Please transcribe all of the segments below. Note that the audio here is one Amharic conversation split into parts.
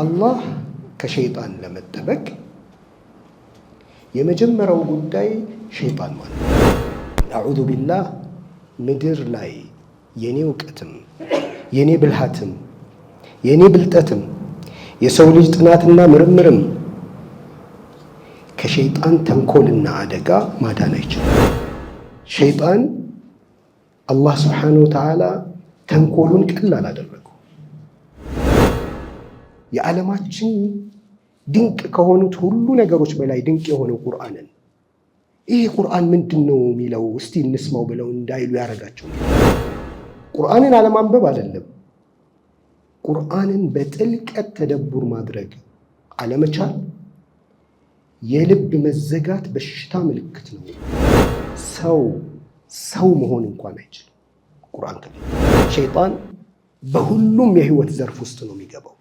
በአላህ ከሸይጣን ለመጠበቅ የመጀመሪያው ጉዳይ ሸይጣን ማለት ነው። አዑዙ ቢላህ ምድር ላይ የኔ እውቀትም የኔ ብልሃትም የኔ ብልጠትም የሰው ልጅ ጥናትና ምርምርም ከሸይጣን ተንኮልና አደጋ ማዳን አይችልም። ሸይጣን አላህ ሱብሓነሁ ወተዓላ ተንኮሉን ቀላል አደረገው። የዓለማችን ድንቅ ከሆኑት ሁሉ ነገሮች በላይ ድንቅ የሆነው ቁርአንን ይህ ቁርአን ምንድነው የሚለው እስቲ እንስማው ብለው እንዳይሉ ያደረጋቸው ቁርአንን አለማንበብ አይደለም፣ ቁርአንን በጥልቀት ተደቡር ማድረግ አለመቻል የልብ መዘጋት በሽታ ምልክት ነው። ሰው መሆን እንኳን አይችልም ቁርአን ከሌለ። ሸይጣን በሁሉም የህይወት ዘርፍ ውስጥ ነው የሚገባው።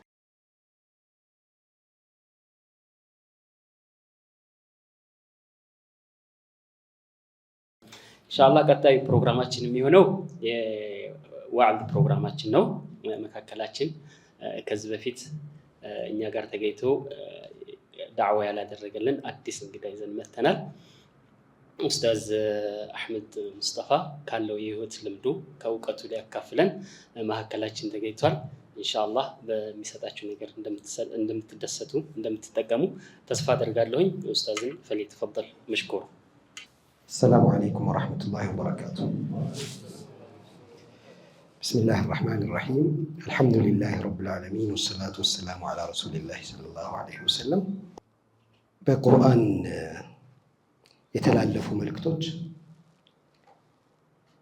ኢንሻአላህ ቀጣይ ፕሮግራማችን የሚሆነው የዋዕዝ ፕሮግራማችን ነው። መካከላችን ከዚህ በፊት እኛ ጋር ተገኝቶ ዳዕዋ ያላደረገልን አዲስ እንግዳ ይዘን መተናል። ኡስታዝ አህመድ ሙስጠፋ ካለው የህይወት ልምዱ ከእውቀቱ ሊያካፍለን መካከላችን ተገኝቷል። ኢንሻአላህ በሚሰጣችሁ ነገር እንደምትደሰቱ እንደምትጠቀሙ ተስፋ አደርጋለሁኝ። ኡስታዝን ፈሊተፈضل መሽኩር። السلام عليكم ورحمة الله وبركاته. بسم الله الرحمن الرحيم. الحمد لله رب العالمين والصلاة والسلام على رسول الله صلى الله عليه وسلم. በቁርአን የተላለፉ መልእክቶች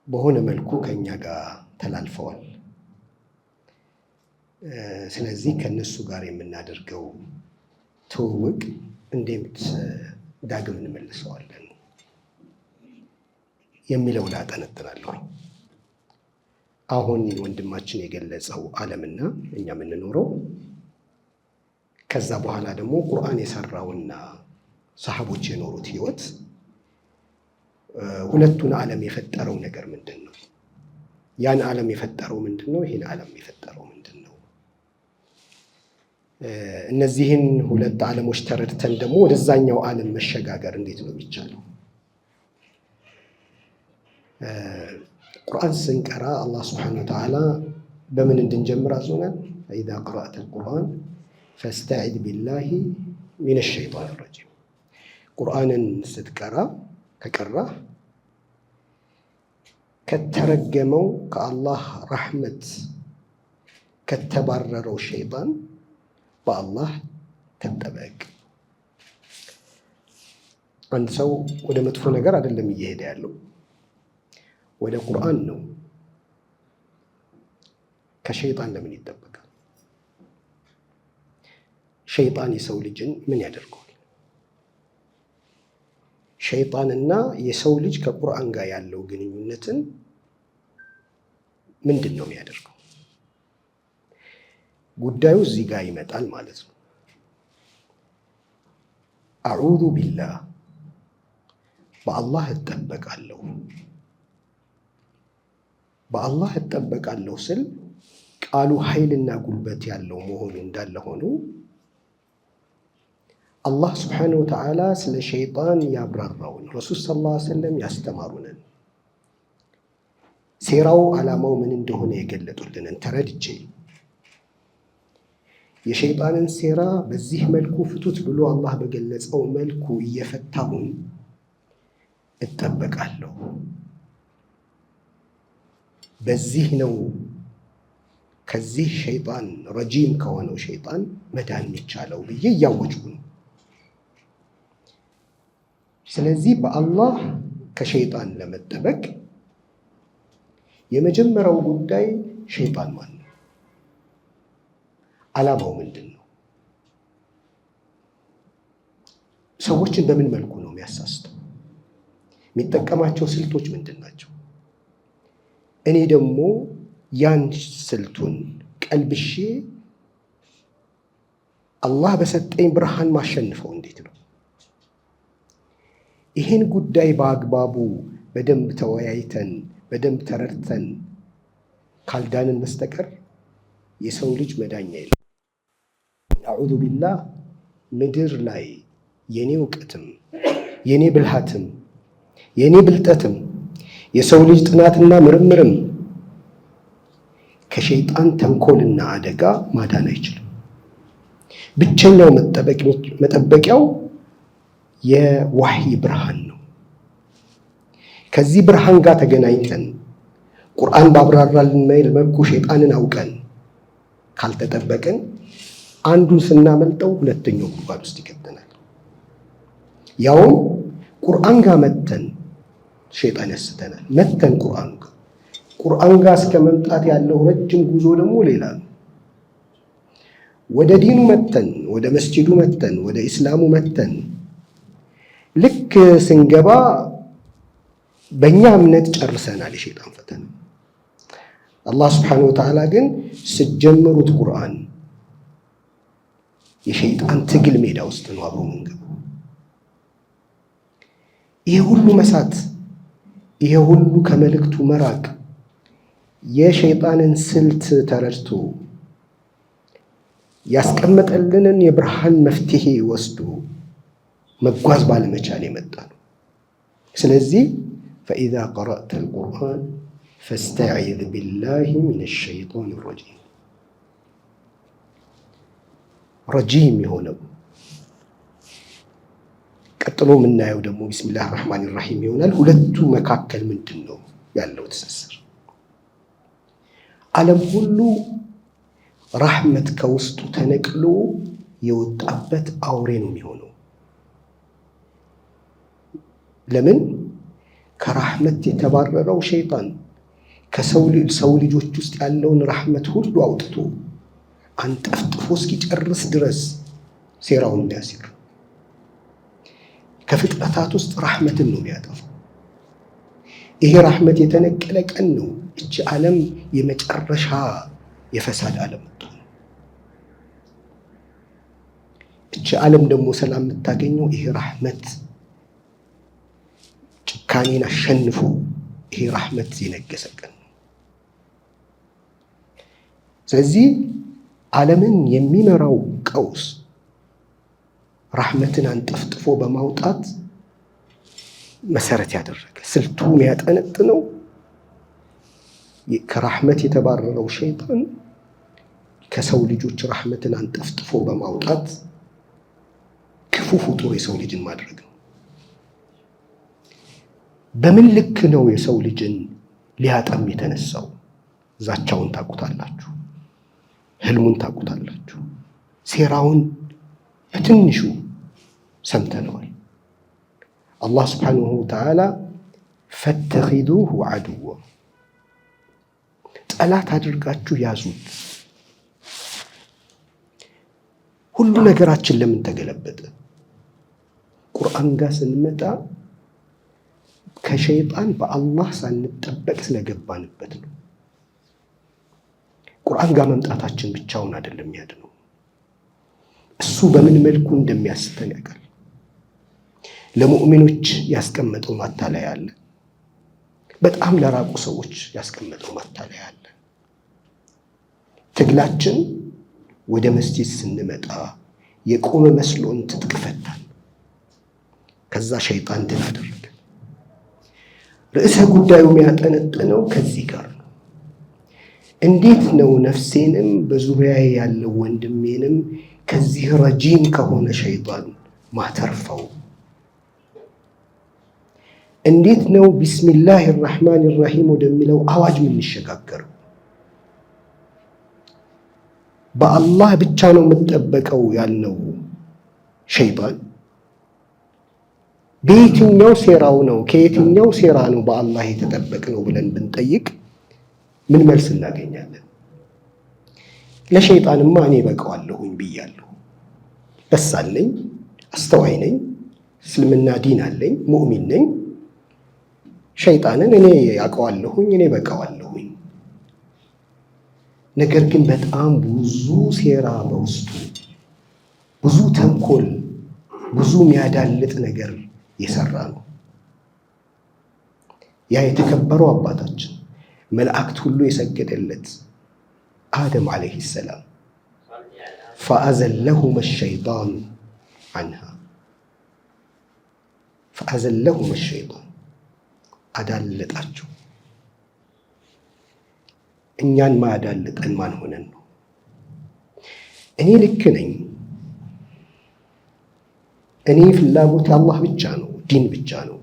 በሆነ መልኩ ከኛ ጋር ተላልፈዋል። ስለዚህ ከነሱ ጋር የምናደርገው ትውውቅ እንዴት ዳግም እንመልሰዋለን የሚለው ላይ አጠነጥናለሁ። አሁን ወንድማችን የገለጸው ዓለምና እኛ የምንኖረው ከዛ በኋላ ደግሞ ቁርአን የሰራውና ሰሃቦች የኖሩት ህይወት ሁለቱን ዓለም የፈጠረው ነገር ምንድነው? ያን ዓለም የፈጠረው ምንድነው? ይሄን ዓለም የፈጠረው ምንድነው? እነዚህን ሁለት ዓለሞች ተረድተን ደግሞ ወደዛኛው ዓለም መሸጋገር እንዴት ነው የሚቻለው? ቁርአን ስንቀራ አላህ ሱብሓነሁ ወተዓላ በምን እንድንጀምር አዞናል? ኢዛ ቀረአተል ቁርአን ፈስተዒዝ ቢላሂ ሚነ ሸይጣን ረጂም። ቁርአንን ስትቀራ ከቀራህ ከተረገመው ከአላህ ረሕመት ከተባረረው ሸይጣን በአላህ ተጠበቅ። አንድ ሰው ወደ መጥፎ ነገር አይደለም እየሄደ ያለው፣ ወደ ቁርአን ነው። ከሸይጣን ለምን ይጠበቃል? ሸይጣን የሰው ልጅን ምን ያደርገዋል? ሸይጣንና የሰው ልጅ ከቁርአን ጋር ያለው ግንኙነትን ምንድን ነው የሚያደርገው? ጉዳዩ እዚህ ጋር ይመጣል ማለት ነው። አዑዙ ቢላህ በአላህ እጠበቃለሁ። በአላህ እጠበቃለሁ ስል ቃሉ ኃይልና ጉልበት ያለው መሆኑ እንዳለ ሆኖ አላህ ሱብሓነሁ ወተዓላ ስለ ሸይጣን ያብራራውን ረሱል ሰለላሁ ዐለይሂ ወሰለም ያስተማሩንን ሴራው ዓላማው ምን እንደሆነ የገለጡልንን ተረድቼ የሸይጣንን ሴራ በዚህ መልኩ ፍቱት ብሎ አላህ በገለጸው መልኩ እየፈታሁን እጠበቃለሁ። በዚህ ነው ከዚህ ሸይጣን ረጂም ከሆነው ሸይጣን መዳን የሚቻለው ብዬ እያወጅኩ ነው። ስለዚህ በአላህ ከሸይጣን ለመጠበቅ የመጀመሪያው ጉዳይ ሸይጣን ማን ነው? ዓላማው ምንድን ነው? ሰዎችን በምን መልኩ ነው የሚያሳስተው? የሚጠቀማቸው ስልቶች ምንድን ናቸው? እኔ ደግሞ ያን ስልቱን ቀልብሼ አላህ በሰጠኝ ብርሃን ማሸንፈው እንዴት ነው? ይህን ጉዳይ በአግባቡ በደንብ ተወያይተን በደንብ ተረድተን ካልዳንን በስተቀር የሰው ልጅ መዳኛ የለም። አዑዙ ቢላህ ምድር ላይ የኔ እውቀትም የኔ ብልሃትም የኔ ብልጠትም የሰው ልጅ ጥናትና ምርምርም ከሸይጣን ተንኮልና አደጋ ማዳን አይችልም። ብቸኛው መጠበቂያው የዋህይ ብርሃን ነው። ከዚህ ብርሃን ጋር ተገናኝተን ቁርአን ባብራራልን መልኩ ሸይጣንን አውቀን ካልተጠበቅን አንዱን ስናመልጠው ሁለተኛው ጉድጓድ ውስጥ ይከተናል። ያውም ቁርአን ጋር መተን ሸይጣን ያስተናል። መተን ቁርአን ጋር እስከ መምጣት ያለው ረጅም ጉዞ ደግሞ ሌላ ነው። ወደ ዲኑ መተን፣ ወደ መስጂዱ መተን፣ ወደ ኢስላሙ መተን ልክ ስንገባ በእኛ እምነት ጨርሰናል የሸይጣን ፈተና። አላህ ስብሓነሁ ወተዓላ ግን ስትጀምሩት ቁርአን የሸይጣን ትግል ሜዳ ውስጥ ነው አብሮ መንገባ። ይሄ ሁሉ መሳት፣ ይሄ ሁሉ ከመልእክቱ መራቅ የሸይጣንን ስልት ተረድቶ ያስቀመጠልንን የብርሃን መፍትሄ ወስዶ መጓዝ ባለመቻል የመጣ ነው። ስለዚህ ፈኢዛ ቀረእተ አልቁርአን ፈስተዒዝ ቢላሂ ሚነ ሸይጣን ረጂም። ረጂም የሆነው ቀጥሎ የምናየው ደግሞ ቢስሚላህ ራህማን ራሂም ይሆናል። ሁለቱ መካከል ምንድን ነው ያለው ትስስር? ዓለም ሁሉ ራህመት ከውስጡ ተነቅሎ የወጣበት አውሬ ነው የሚሆነው። ለምን? ከራህመት የተባረረው ሸይጣን ከሰው ልጆች ውስጥ ያለውን ራህመት ሁሉ አውጥቶ አንጠፍጥፎ እስኪጨርስ ድረስ ሴራውን የሚያሲር ከፍጥረታት ውስጥ ራህመትን ነው የሚያጠፋው። ይሄ ራህመት የተነቀለ ቀን ነው እቺ ዓለም የመጨረሻ የፈሳድ ዓለም ነው። እቺ ዓለም ደግሞ ሰላም የምታገኘው ይሄ ራህመት ጭካኔን አሸንፎ ይሄ ራህመት የነገሰ ቀን ነው። ስለዚህ ዓለምን የሚመራው ቀውስ ራህመትን አንጠፍጥፎ በማውጣት መሰረት ያደረገ ስልቱ የሚያጠነጥነው ከራህመት የተባረረው ሸይጣን ከሰው ልጆች ራህመትን አንጠፍጥፎ በማውጣት ክፉ ፍጡር የሰው ልጅን ማድረግ ነው። በምን ልክ ነው የሰው ልጅን ሊያጠም የተነሳው? ዛቻውን ታውቁታላችሁ፣ ህልሙን ታውቁታላችሁ፣ ሴራውን በትንሹ ሰምተነዋል። አላህ ስብሓንሁ ወተዓላ ፈተኺዙሁ ዐዱወ፣ ጠላት አድርጋችሁ ያዙት። ሁሉ ነገራችን ለምን ተገለበጠ? ቁርአን ጋር ስንመጣ ከሸይጣን በአላህ ሳንጠበቅ ስለገባንበት ነው። ቁርአን ጋር መምጣታችን ብቻውን አይደለም ያድነው። እሱ በምን መልኩ እንደሚያስተን ያውቃል። ለሙእሚኖች ያስቀመጠው ማታለያ አለ። በጣም ለራቁ ሰዎች ያስቀመጠው ማታለያ አለ። ትግላችን ወደ መስጂድ ስንመጣ የቆመ መስሎን ትጥቅ ፈታን። ከዛ ሸይጣን ድል አደረገ። ርዕሰ ጉዳዩ የሚያጠነጥነው ከዚህ ጋር ነው። እንዴት ነው ነፍሴንም በዙሪያዬ ያለው ወንድሜንም ከዚህ ረጂም ከሆነ ሸይጣን ማተርፈው? እንዴት ነው ቢስሚላህ ራህማን ራሂም ወደሚለው አዋጅ የምንሸጋገረው? በአላህ ብቻ ነው የምጠበቀው ያልነው ሸይጣን በየትኛው ሴራው ነው ከየትኛው ሴራ ነው በአላህ የተጠበቅነው ብለን ብንጠይቅ ምን መልስ እናገኛለን? ለሸይጣንማ እኔ በቀዋለሁኝ ብያለሁ። በሳል ነኝ፣ አስተዋይ ነኝ፣ እስልምና ዲን አለኝ፣ ሙእሚን ነኝ። ሸይጣንን እኔ ያቀዋለሁኝ፣ እኔ በቀዋለሁኝ። ነገር ግን በጣም ብዙ ሴራ በውስጡ ብዙ ተንኮል፣ ብዙ የሚያዳልጥ ነገር የሰራ ነው። ያ የተከበረው አባታችን መላእክት ሁሉ የሰገደለት አደም ዓለይሂ ሰላም ፈአዘለሁመ ሸይጣኑ ዐንሃ ፈአዘለሁመ ሸይጣን አዳለጣቸው። እኛን ማያዳልጠን ማን ሆነን ነው? እኔ ልክ ነኝ፣ እኔ ፍላጎት አላህ ብቻ ነው፣ ዲን ብቻ ነው፣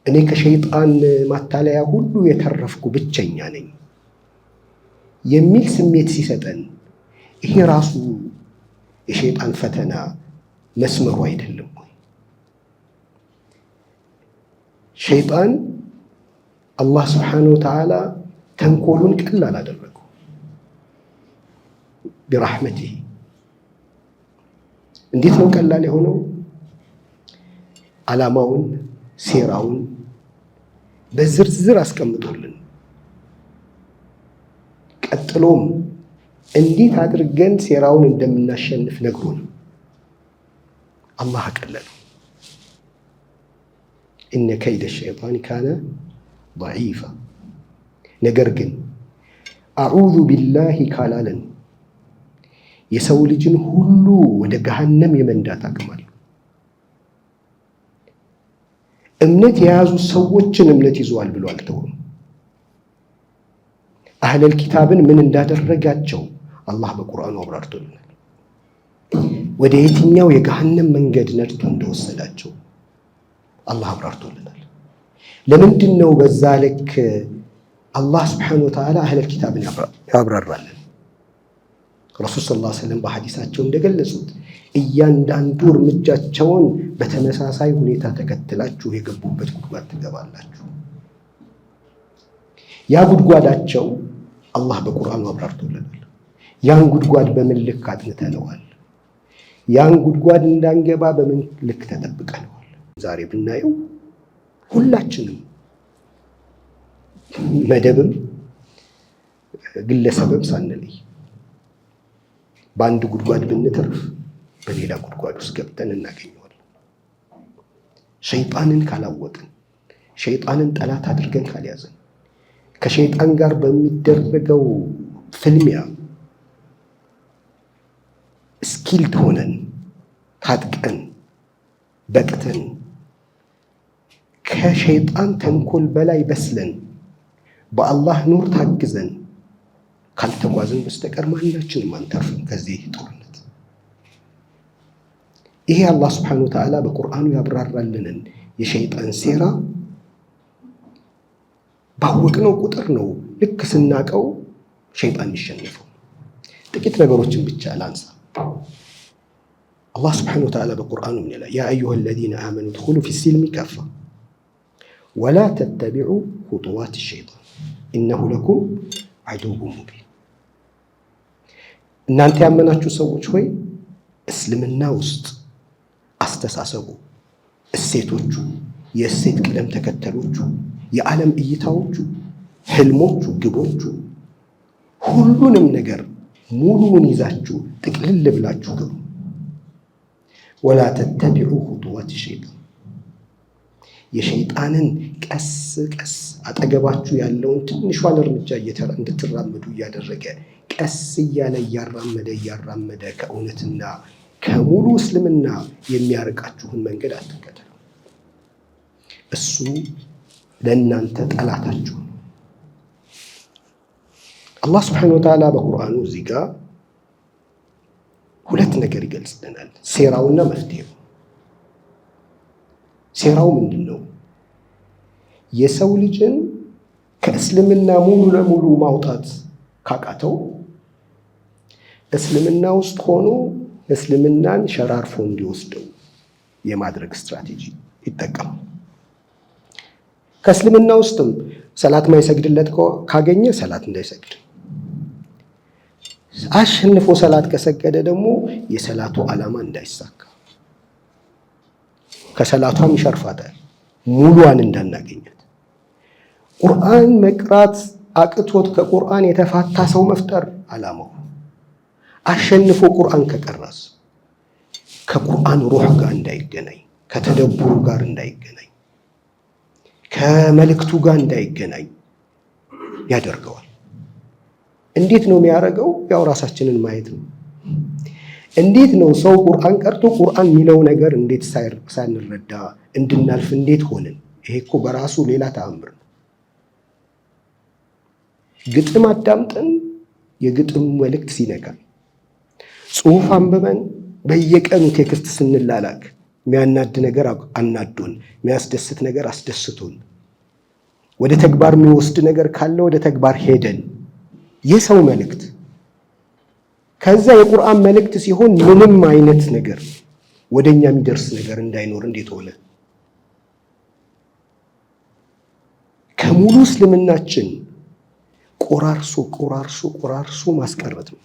እኔ ከሸይጣን ማታለያ ሁሉ የተረፍኩ ብቸኛ ነኝ የሚል ስሜት ሲሰጠን ይሄ ራሱ የሸይጣን ፈተና መስመሩ አይደለም ወይ? ሸይጣን አላህ ስብሓነሁ ወተዓላ ተንኮሉን ቀላል አደረገው ቢረሕመቲሂ። እንዴት ነው ቀላል የሆነው? ዓላማውን ሴራውን በዝርዝር አስቀምጦልን ቀጥሎም እንዴት አድርገን ሴራውን እንደምናሸንፍ ነግሮን አላህ አቀለለው። ኢነ ከይደ ሸይጣን ካነ ضعيፋ። ነገር ግን አዑዙ ቢላሂ ካላለን የሰው ልጅን ሁሉ ወደ ገሃነም የመንዳት አቅም አለው። እምነት የያዙ ሰዎችን እምነት ይዘዋል ብሎ አልተውም። አህለል ኪታብን ምን እንዳደረጋቸው አላህ በቁርአኑ አብራርቶልናል። ወደ የትኛው የገሃነም መንገድ ነድቶ እንደወሰዳቸው አላህ አብራርቶልናል። ለምንድን ነው በዛ ልክ አላህ ስብሓነሁ ወተዓላ አህለል ኪታብን ያብራራልን? ረሱል ሰለላሁ ዐለይሂ ወሰለም በሐዲሳቸው እንደገለጹት እያንዳንዱ እርምጃቸውን በተመሳሳይ ሁኔታ ተከትላችሁ የገቡበት ጉድጓድ ትገባላችሁ። ያ ጉድጓዳቸው አላህ በቁርአኑ አብራርቶልናል። ያን ጉድጓድ በምን ልክ አጥንተነዋል? ያን ጉድጓድ እንዳንገባ በምን ልክ ተጠብቀነዋል? ዛሬ ብናየው ሁላችንም መደብም ግለሰብም ሳንለይ በአንድ ጉድጓድ ብንተርፍ በሌላ ጉድጓድ ውስጥ ገብተን እናገኘዋለን። ሸይጣንን ካላወቅን፣ ሸይጣንን ጠላት አድርገን ካልያዘን፣ ከሸይጣን ጋር በሚደረገው ፍልሚያ ስኪልድ ሆነን ታጥቀን በቅተን ከሸይጣን ተንኮል በላይ በስለን በአላህ ኑር ታግዘን ካልተጓዝን በስተቀር ማናችንም አንተርፍም ከዚህ ጦርነት። ይሄ አላህ ስብሓነሁ ወተዓላ በቁርአኑ ያብራራልንን የሸይጣን ሴራ ባወቅነው ቁጥር ነው ልክ ስናቀው ሸይጣን ይሸነፈው። ጥቂት ነገሮችን ብቻ ላንሳ። አላህ ስብሓነሁ ወተዓላ በቁርአኑ ምን ይላል? ያ አዩሃ አለዚነ አመኑ ድኹሉ ፊሲልሚ ካፋ ወላ ተተቢዑ ኹጡዋት ሸይጣን ኢነሁ ለኩም ዐዱውውን ሙቢን። እናንተ ያመናችሁ ሰዎች ሆይ እስልምና ውስጥ አስተሳሰቡ፣ እሴቶቹ፣ የእሴት ቅደም ተከተሎቹ፣ የዓለም እይታዎቹ፣ ህልሞቹ፣ ግቦቹ፣ ሁሉንም ነገር ሙሉውን ይዛችሁ ጥቅልል ብላችሁ ግቡ። ወላ ተተቢዑ ኹጡዋት ሸይጣን፣ የሸይጣንን ቀስ ቀስ አጠገባችሁ ያለውን ትንሿን እርምጃ እንድትራመዱ እያደረገ ቀስ እያለ እያራመደ ከእውነትና ከሙሉ እስልምና የሚያርቃችሁን መንገድ አትከተሉ። እሱ ለእናንተ ጠላታችሁ ነው። አላህ ስብሓነሁ ወተዓላ በቁርአኑ እዚህ ጋር ሁለት ነገር ይገልጽልናል፣ ሴራውና መፍትሄው። ሴራው ምንድን ነው? የሰው ልጅን ከእስልምና ሙሉ ለሙሉ ማውጣት ካቃተው እስልምና ውስጥ ሆኖ እስልምናን ሸራርፎ እንዲወስደው የማድረግ ስትራቴጂ ይጠቀማል። ከእስልምና ውስጥም ሰላት ማይሰግድለት ካገኘ ሰላት እንዳይሰግድ፣ አሸንፎ ሰላት ከሰገደ ደግሞ የሰላቱ ዓላማ እንዳይሳካ ከሰላቷም ይሸርፋታል፣ ሙሉዋን እንዳናገኛት። ቁርአን መቅራት አቅቶት ከቁርአን የተፋታ ሰው መፍጠር ዓላማው። አሸንፎ ቁርአን ከቀራስ ከቁርአን ሩህ ጋር እንዳይገናኝ፣ ከተደቡሩ ጋር እንዳይገናኝ፣ ከመልእክቱ ጋር እንዳይገናኝ ያደርገዋል። እንዴት ነው የሚያደርገው? ያው ራሳችንን ማየት ነው። እንዴት ነው ሰው ቁርአን ቀርቶ ቁርአን የሚለው ነገር እንዴት ሳንረዳ እንድናልፍ እንዴት ሆንን? ይሄ እኮ በራሱ ሌላ ተአምር ነው። ግጥም አዳምጠን የግጥም መልእክት ሲነካል፣ ጽሑፍ አንብበን በየቀኑ ቴክስት ስንላላክ የሚያናድ ነገር አናዶን፣ የሚያስደስት ነገር አስደስቶን፣ ወደ ተግባር የሚወስድ ነገር ካለ ወደ ተግባር ሄደን የሰው መልእክት ከዛ የቁርአን መልእክት ሲሆን ምንም አይነት ነገር ወደኛ የሚደርስ ነገር እንዳይኖር እንዴት ሆነ? ከሙሉ እስልምናችን ቆራርሶ ማስቀረት ነው።